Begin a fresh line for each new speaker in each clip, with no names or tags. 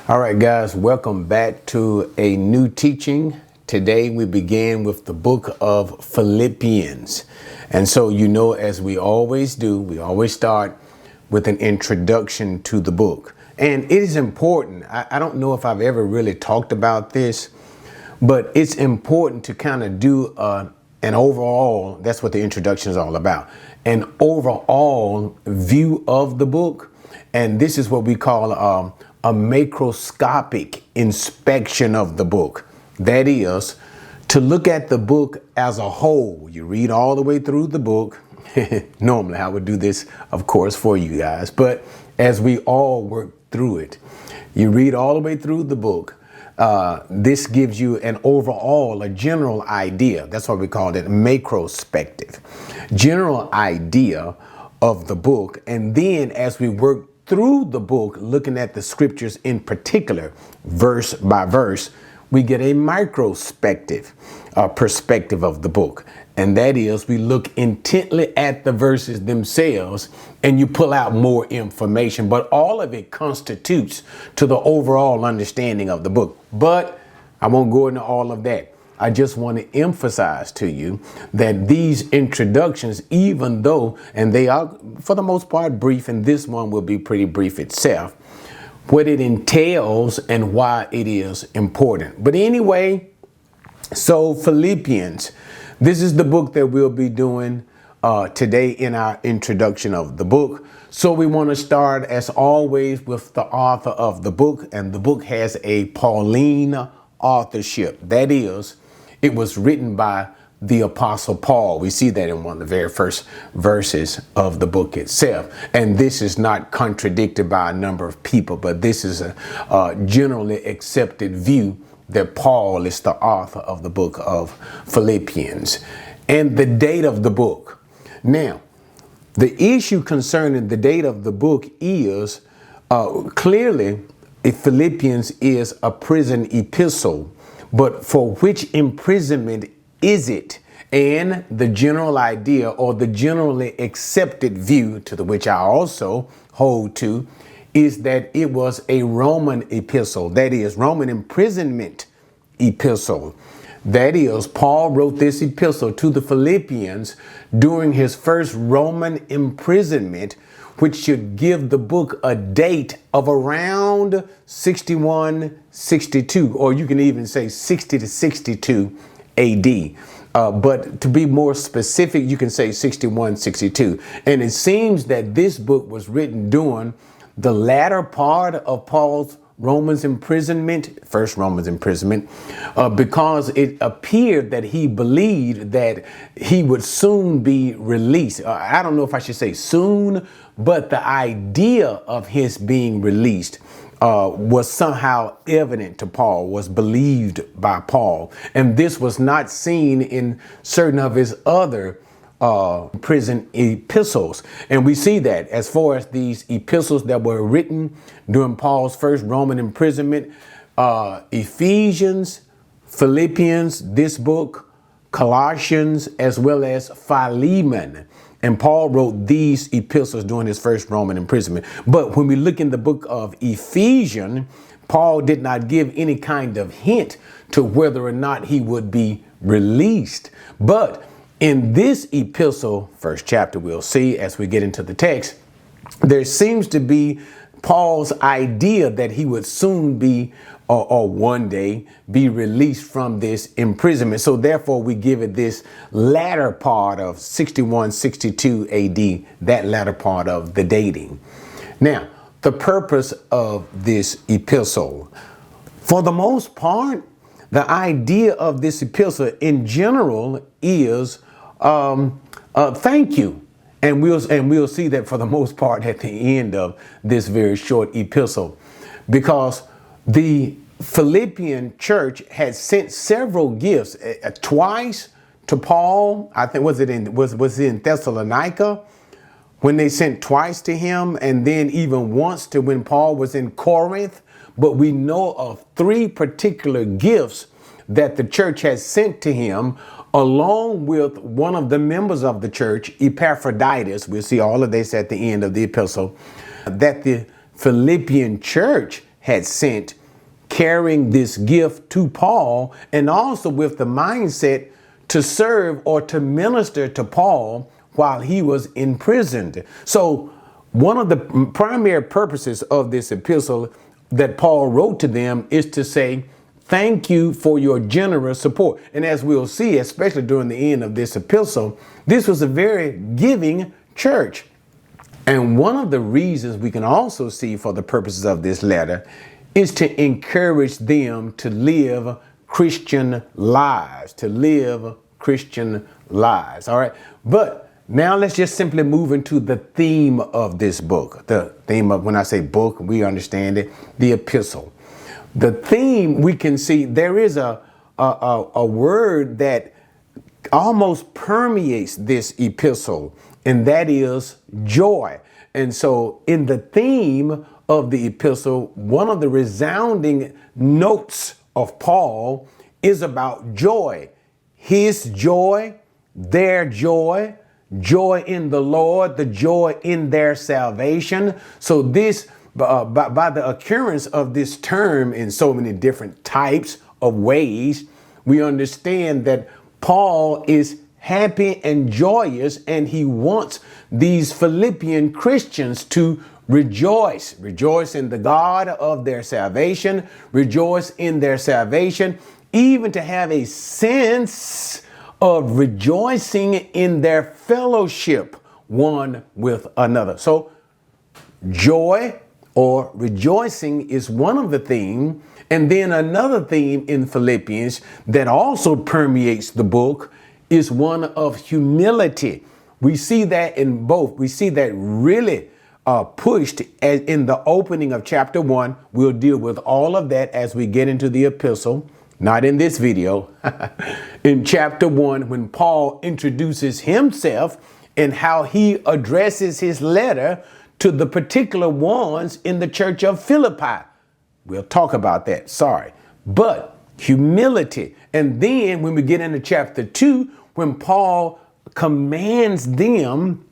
All right, guys, welcome back to a new teaching. Today we begin with the book of Philippians. And so, as we always do, we always start with an introduction to the book. And it is important. I don't know if I've ever really talked about this, but it's important to kind of do an overall, that's what the introduction is all about, an overall view of the book. And this is what we call a macroscopic inspection of the book. That is, to look at the book as a whole. You read all the way through the book. Normally I would do this, of course, for you guys, but as we all work through it, you read all the way through the book. This gives you an overall, a general idea. That's why we call it macrospective. General idea of the book. And then as we work through the book, looking at the scriptures in particular, verse by verse, we get a microspective perspective of the book. And that is, we look intently at the verses themselves and you pull out more information. But all of it constitutes to the overall understanding of the book. But I won't go into all of that. I just want to emphasize to you that these introductions, even though, and they are for the most part brief, and this one will be pretty brief itself, what it entails and why it is important. But anyway, so Philippians, this is the book that we'll be doing today in our introduction of the book. So we want to start, as always, with the author of the book, and the book has a Pauline authorship. That is, it was written by the Apostle Paul. We see that in one of the very first verses of the book itself. And this is not contradicted by a number of people, but this is a generally accepted view that Paul is the author of the book of Philippians. And the date of the book. Now, the issue concerning the date of the book is clearly Philippians is a prison epistle. But for which imprisonment is it? And the general idea, or the generally accepted view, to the which I also hold to, is that it was a Roman epistle. That is, Roman imprisonment epistle. That is, Paul wrote this epistle to the Philippians during his first Roman imprisonment, which should give the book a date of around 61, 62, or you can even say 60 to 62 AD. But to be more specific, you can say 61, 62. And it seems that this book was written during the latter part of Paul's Romans imprisonment, first Romans imprisonment, because it appeared that he believed that he would soon be released. I don't know if I should say soon, but the idea of his being released was somehow evident to Paul, was believed by Paul. And this was not seen in certain of his other prison epistles. And we see that as far as these epistles that were written during Paul's first Roman imprisonment, Ephesians, Philippians, this book, Colossians, as well as Philemon. And Paul wrote these epistles during his first Roman imprisonment. But when we look in the book of Ephesians, Paul did not give any kind of hint to whether or not he would be released. But in this epistle, first chapter, we'll see as we get into the text, there seems to be Paul's idea that he would soon be or one day be released from this imprisonment. So therefore, we give it this latter part of 61, 62 AD, that latter part of the dating. Now, the purpose of this epistle, for the most part, the idea of this epistle in general is thank you. And we'll see that for the most part at the end of this very short epistle, because the Philippian church had sent several gifts twice to Paul. I think was it in Thessalonica when they sent twice to him, and then even once to when Paul was in Corinth. But we know of three particular gifts that the church has sent to him, along with one of the members of the church, Epaphroditus. We'll see all of this at the end of the epistle, that the Philippian church had sent carrying this gift to Paul, and also with the mindset to serve or to minister to Paul while he was imprisoned. So one of the primary purposes of this epistle that Paul wrote to them is to say, thank you for your generous support. And as we'll see, especially during the end of this epistle, this was a very giving church. And one of the reasons we can also see for the purposes of this letter is to encourage them to live Christian lives, All right. But now let's just simply move into the theme of this book. The theme of, when I say book, we understand it, the epistle. The theme, we can see there is a word that almost permeates this epistle, and that is joy. And so in the theme of the epistle, one of the resounding notes of Paul is about joy. His joy, their joy, joy in the Lord, the joy in their salvation. So this, by the occurrence of this term in so many different types of ways, we understand that Paul is happy and joyous, and he wants these Philippian Christians to rejoice in the God of their salvation, rejoice in their salvation, even to have a sense of rejoicing in their fellowship one with another. So joy or rejoicing is one of the themes. And then another theme in Philippians that also permeates the book is one of humility. We see that in both. We see that really pushed as in the opening of chapter 1. We'll deal with all of that as we get into the epistle, not in this video. In chapter 1, when Paul introduces himself and how he addresses his letter to the particular ones in the church of Philippi. We'll talk about that. But humility. And then when we get into chapter 2, when Paul commands them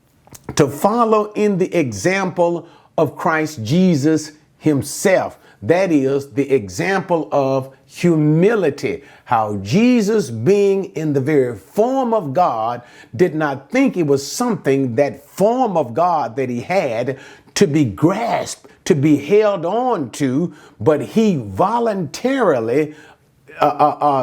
to follow in the example of Christ Jesus himself. That is the example of humility. How Jesus, being in the very form of God, did not think it was something, that form of God that he had, to be grasped, to be held on to, but he voluntarily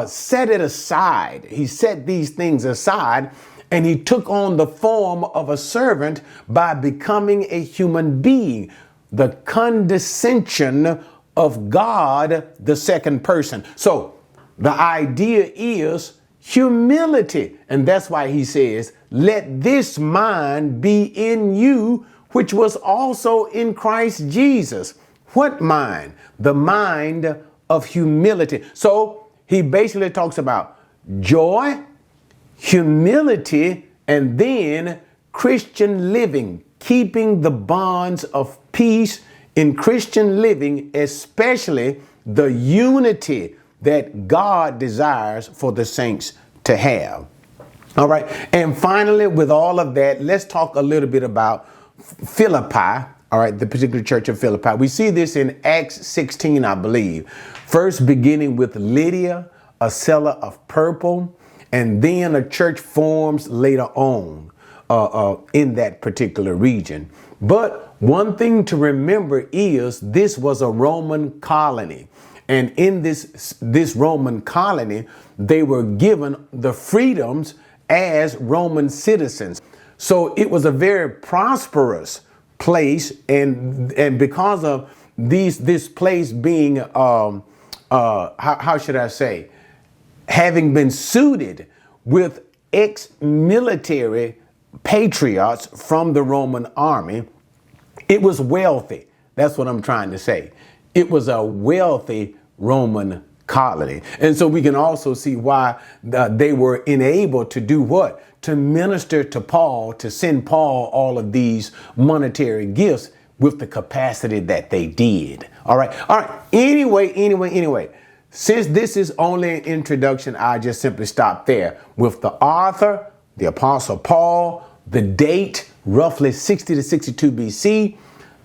set it aside. He set these things aside, and he took on the form of a servant by becoming a human being, the condescension of God, the second person. So the idea is humility. And that's why he says, let this mind be in you, which was also in Christ Jesus. What mind? The mind of humility. So he basically talks about joy, humility, and then Christian living, keeping the bonds of peace in Christian living, especially the unity that God desires for the saints to have. All right. And finally, with all of that, let's talk a little bit about Philippi. All right. The particular church of Philippi. We see this in Acts 16, I believe. First beginning with Lydia, a seller of purple, and then a church forms later on in that particular region. But one thing to remember is this was a Roman colony. And in this Roman colony, they were given the freedoms as Roman citizens. So it was a very prosperous place. And because of this place being, how should I say, having been suited with ex-military patriots from the Roman army, it was wealthy. That's what I'm trying to say. It was a wealthy Roman colony. And so we can also see why they were enabled to do what? To minister to Paul, to send Paul all of these monetary gifts with the capacity that they did. All right. Anyway. Since this is only an introduction, I just simply stop there with the author, the Apostle Paul, the date, roughly 60 to 62 BC,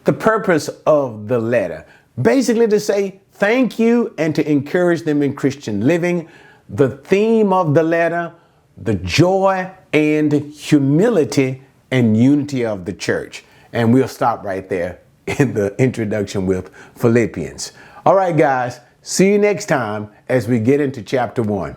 the purpose of the letter, basically to say thank you and to encourage them in Christian living. The theme of the letter, the joy and humility and unity of the church. And we'll stop right there in the introduction with Philippians. All right, guys, see you next time as we get into chapter 1.